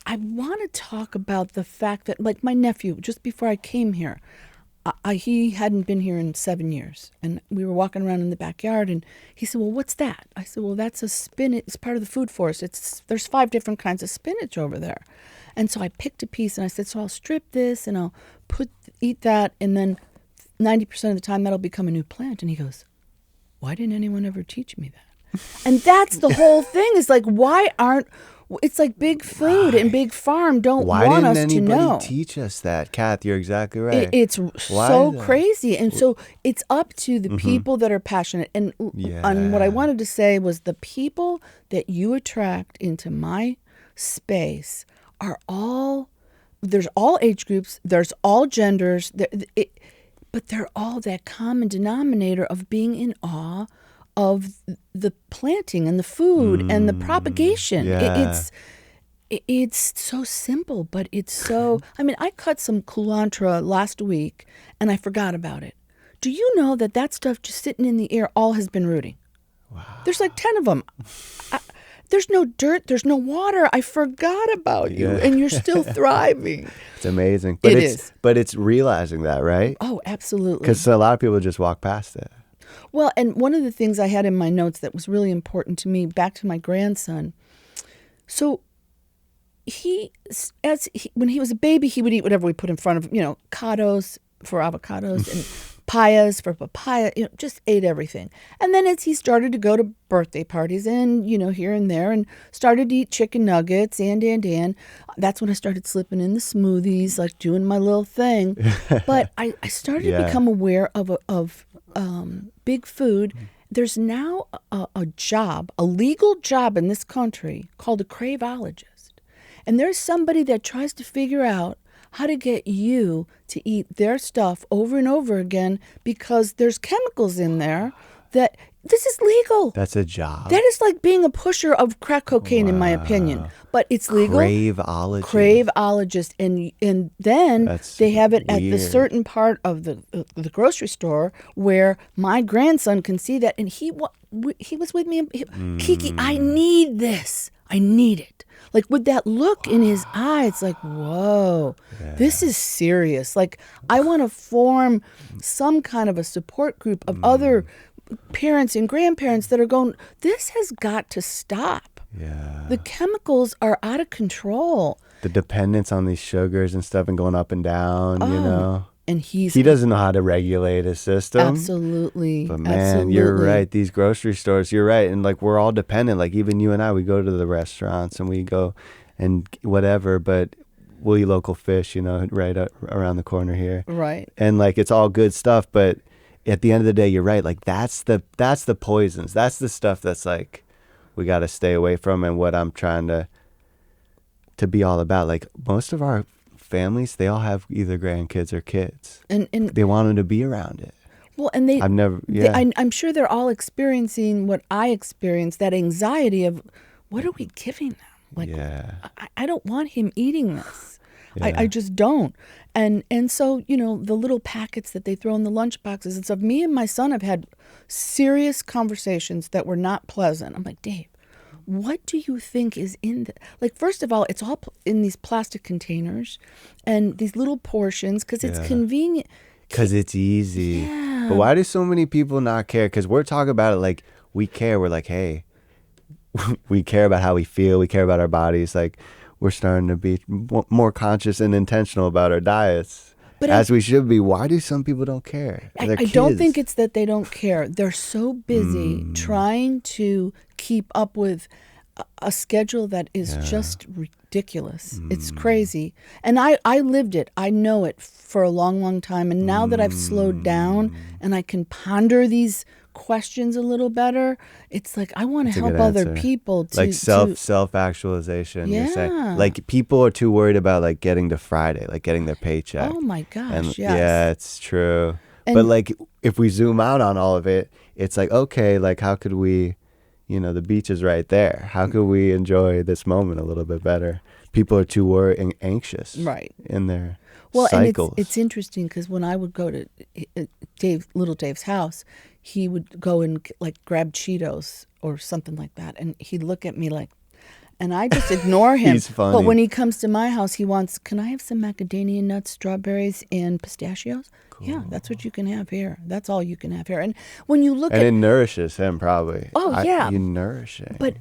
I want to talk about the fact that, like, my nephew, just before I came here, he hadn't been here in 7 years. And we were walking around in the backyard, and he said, well, what's that? I said, well, that's a spinach. It's part of the food forest. There's 5 different kinds of spinach over there. And so I picked a piece, and I said, so I'll strip this, and I'll eat that, and then 90% of the time that'll become a new plant. And he goes, why didn't anyone ever teach me that? And that's the whole thing, is like, why aren't, it's like Big Food and Big Farm don't want us to know. Why didn't anybody teach us that? Kath, you're exactly right. It's so crazy. And so it's up to the people that are passionate. And what I wanted to say was, the people that you attract into my space are all, there's all age groups, there's all genders, but they're all that common denominator of being in awe of the planting and the food and the propagation. Yeah. It's so simple, but it's so, I mean, I cut some culantro last week and I forgot about it. Do you know that stuff just sitting in the air all has been rooting? Wow. There's like 10 of them. There's no dirt, there's no water. I forgot about you, and you're still thriving. It's amazing. But it's realizing that, right? Oh, absolutely. Because a lot of people just walk past it. Well, and one of the things I had in my notes that was really important to me, back to my grandson. So when he was a baby, he would eat whatever we put in front of him, avocados for avocados and papayas for papaya, just ate everything. And then as he started to go to birthday parties and, here and there, and started to eat chicken nuggets and, that's when I started slipping in the smoothies, like doing my little thing. But I started to become aware of Big Food. There's now a legal job in this country called a craveologist. And there's somebody that tries to figure out how to get you to eat their stuff over and over again, because there's chemicals in there that this is legal. That's a job. That is like being a pusher of crack cocaine, in my opinion. But it's legal. Craveologist. And then they have it at the certain part of the grocery store where my grandson can see that. And he was with me. Kiki, I need this. I need it. Like, with that look in his eye, it's like, whoa, this is serious. Like, I want to form some kind of a support group of other parents and grandparents that are going, this has got to stop. Yeah. The chemicals are out of control. The dependence on these sugars and stuff and going up and down, And he doesn't know how to regulate his system. Absolutely. But man, you're right. These grocery stores, you're right. And like, we're all dependent. Like, even you and I, we go to the restaurants and we go and whatever, but we'll eat local fish, right around the corner here. Right. And like, it's all good stuff. But at the end of the day, you're right. Like, that's the poisons. That's the stuff that's like, we got to stay away from. And what I'm trying to be all about, like, most of our families, they all have either grandkids or kids, and they want them to be around it. Well, and I'm sure they're all experiencing what I experienced, that anxiety of, what are we giving them? Like, I don't want him eating this. I just don't. And so, the little packets that they throw in the lunch boxes and stuff, me and my son have had serious conversations that were not pleasant. I'm like, Dave, what do you think is in the, like, first of all, it's all in these plastic containers and these little portions, because it's convenient. Because it's easy. Yeah. But why do so many people not care? Because we're talking about it like we care. We're like, hey, we care about how we feel. We care about our bodies. Like, we're starting to be more conscious and intentional about our diets. But as we should be. Why do some people don't care? I don't think it's that they don't care. They're so busy trying to keep up with a schedule that is just ridiculous. It's crazy. And I lived it. I know it for a long, long time. And now that I've slowed down and I can ponder these questions a little better, it's like, I want to help other people to, like self-actualization. Yeah. You're saying, like, people are too worried about like getting to Friday, like getting their paycheck. Oh my gosh. And yes. yeah, it's true. But like, if we zoom out on all of it, it's like, okay, like, how could we, the beach is right there. How could we enjoy this moment a little bit better? People are too worried and anxious in their cycles. And it's interesting, because when I would go to little Dave's house, he would go and like grab Cheetos or something like that, and he'd look at me like, and I just ignore him. He's funny. But when he comes to my house, he wants, can I have some macadamia nuts, strawberries, and pistachios? Cool. Yeah, that's what you can have here. That's all you can have here. And when you look and it nourishes him probably. Oh, yeah. You nourish it. But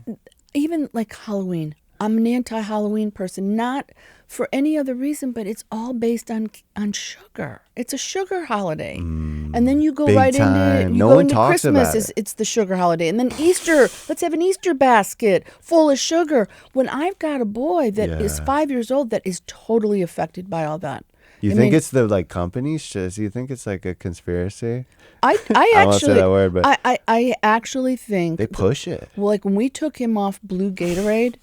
even like Halloween, I'm an anti-Halloween person, not for any other reason, but it's all based on sugar. It's a sugar holiday. And then you go Big right time. into No one into talks Christmas about it. it's the sugar holiday. And then Easter, let's have an Easter basket full of sugar. When I've got a boy that is 5 years old that is totally affected by all that. You think it's the like companies? Do you think it's like a conspiracy? I I won't say actually that word, but I actually think they push it. Well, like when we took him off blue Gatorade,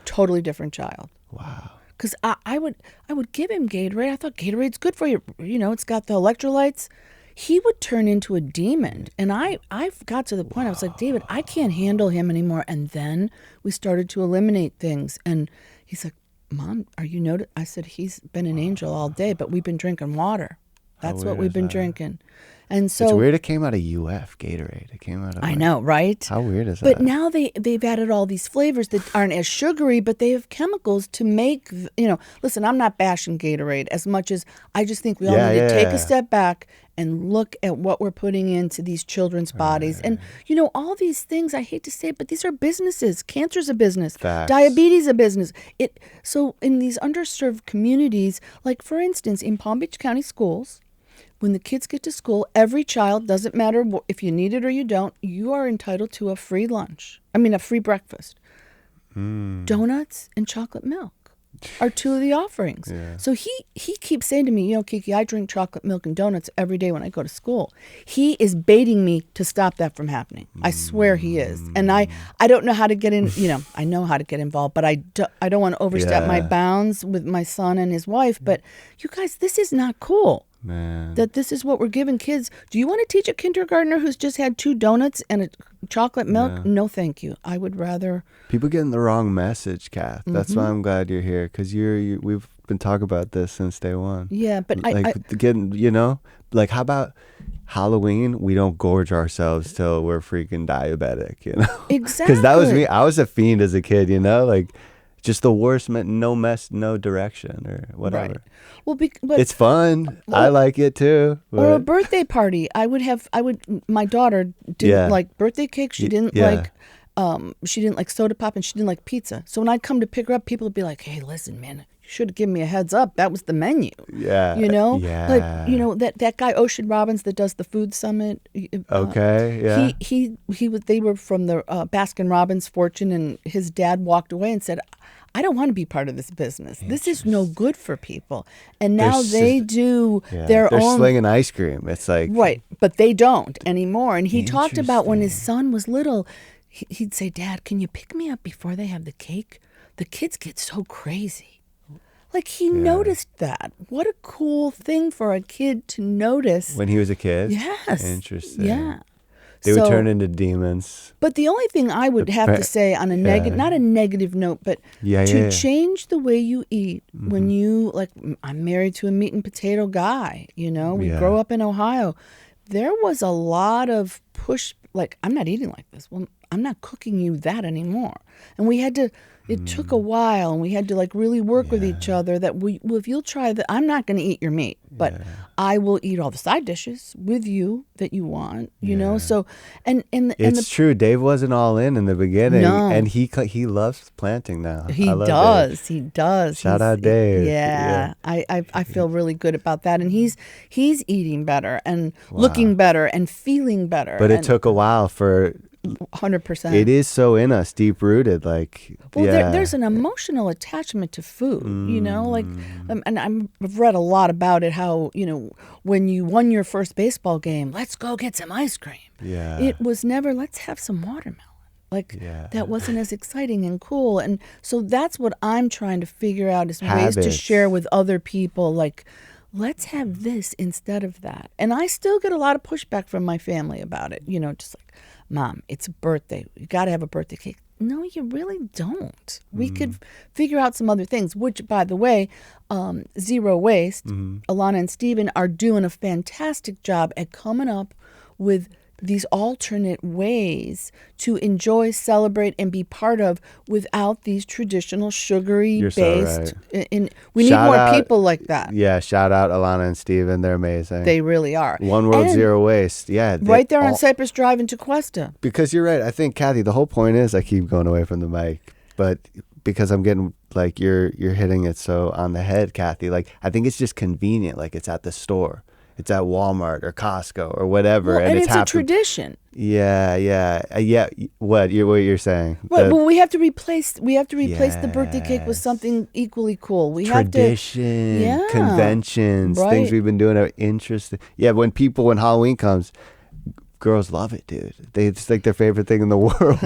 totally different child. Wow. Because I would give him Gatorade. I thought Gatorade's good for you. You know, it's got the electrolytes. He would turn into a demon. And I got to the point, I was like, David, I can't handle him anymore. And then we started to eliminate things. And he's like, Mom, are you noticing? I said, he's been an angel all day, but we've been drinking water. That's what we've been drinking. And so it's weird it came out of UF Gatorade. It came out of I know, right? How weird is that? But now they've added all these flavors that aren't as sugary, but they have chemicals to make, listen, I'm not bashing Gatorade as much as I just think we all need to take a step back and look at what we're putting into these children's bodies. And, all these things, I hate to say it, but these are businesses. Cancer's a business. Facts. Diabetes a business. So in these underserved communities, like for instance, in Palm Beach County schools, when the kids get to school, every child, doesn't matter if you need it or you don't, you are entitled to a free lunch. I mean, a free breakfast. Donuts and chocolate milk are two of the offerings. Yeah. So he keeps saying to me, Kiki, I drink chocolate milk and donuts every day when I go to school. He is baiting me to stop that from happening. I swear he is. And I don't know how to get in, I know how to get involved, but I don't want to overstep my bounds with my son and his wife. But you guys, this is not cool. Man. That this is what we're giving kids. Do you want to teach a kindergartner who's just had 2 donuts and a chocolate milk? Yeah. No, thank you. I would rather. People getting the wrong message, Kath. That's why I'm glad you're here, because we've been talking about this since day one. Yeah, but like how about Halloween? We don't gorge ourselves till we're freaking diabetic, Exactly. Because that was me. I was a fiend as a kid, like. Just the worst, no mess, no direction, or whatever. Right. Well, but it's fun. I like it too. Or a birthday party. My daughter didn't like birthday cake. She didn't like soda pop, and she didn't like pizza. So when I'd come to pick her up, people would be like, "Hey, listen, man, you should have given me a heads up. That was the menu." Yeah. Yeah. Like, that guy Ocean Robbins that does the food summit. Okay. Yeah. They were from the Baskin Robbins fortune, and his dad walked away and said, I don't want to be part of this business. This is no good for people. And now they do their they're own. slinging ice cream. It's like. Right. But they don't anymore. And he talked about when his son was little, he'd say, Dad, can you pick me up before they have the cake? The kids get so crazy. Like he noticed that. What a cool thing for a kid to notice. When he was a kid? Yes. Interesting. Yeah. They would turn into demons. But the only thing I would have to say on a not a negative note, but to change the way you eat when you, like, I'm married to a meat and potato guy, we grow up in Ohio. There was a lot of push, like, I'm not eating like this. Well, I'm not cooking you that anymore. And we had to, it took a while, and we had to, like, really work with each other that if you'll try that, I'm not going to eat your meat, but I will eat all the side dishes with you that you want, so, it's true. Dave wasn't all in the beginning, and he loves planting now. He does. Shout out Dave. Yeah. I feel really good about that, and he's eating better and looking better and feeling better. But it took a while for 100%. It is so in us, deep rooted. Like, there's an emotional attachment to food, like, and I've read a lot about it. How when you won your first baseball game, let's go get some ice cream. Yeah, it was never let's have some watermelon. Like that wasn't as exciting and cool, and so that's what I'm trying to figure out is ways to share with other people. Like, let's have this instead of that. And I still get a lot of pushback from my family about it. Just like, Mom, it's a birthday. You got to have a birthday cake. No, you really don't. We could figure out some other things, which, by the way, Zero Waste, Alana and Steven are doing a fantastic job at coming up with these alternate ways to enjoy, celebrate, and be part of without these traditional sugary You're so based. right. We need Shout more out- people like that. Yeah, shout out Alana and Steven. They're amazing. They really are. One World, And Zero Waste. Yeah. right there on Cypress Drive in Tequesta. Because you're right. I think, Kathy, the whole point is, I keep going away from the mic, but because I'm getting, like, you're hitting it so on the head, Kathy. Like, I think it's just convenient. Like, it's at the store. It's at Walmart or Costco or whatever. Well, and it's a happened. tradition. Yeah. What you're saying? Right, well, we have to replace the birthday cake with something equally cool. We Tradition, have to, conventions, right. things we've been doing are interesting. Yeah, when Halloween comes, girls love it, dude. It's like their favorite thing in the world.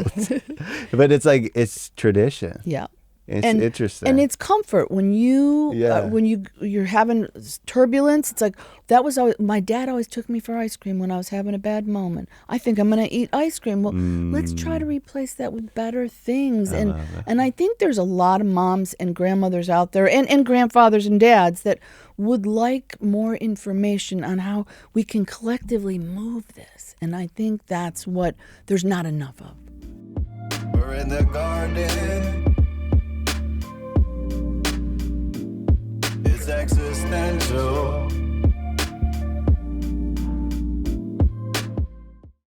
But it's like, it's tradition. Yeah. It's interesting. And it's comfort when you're having turbulence. It's like, that was always, my dad always took me for ice cream when I was having a bad moment. I think I'm going to eat ice cream. Well, let's try to replace that with better things. And I think there's a lot of moms and grandmothers out there and grandfathers and dads that would like more information on how we can collectively move this. And I think that's what there's not enough of. We're in the garden. It's existential.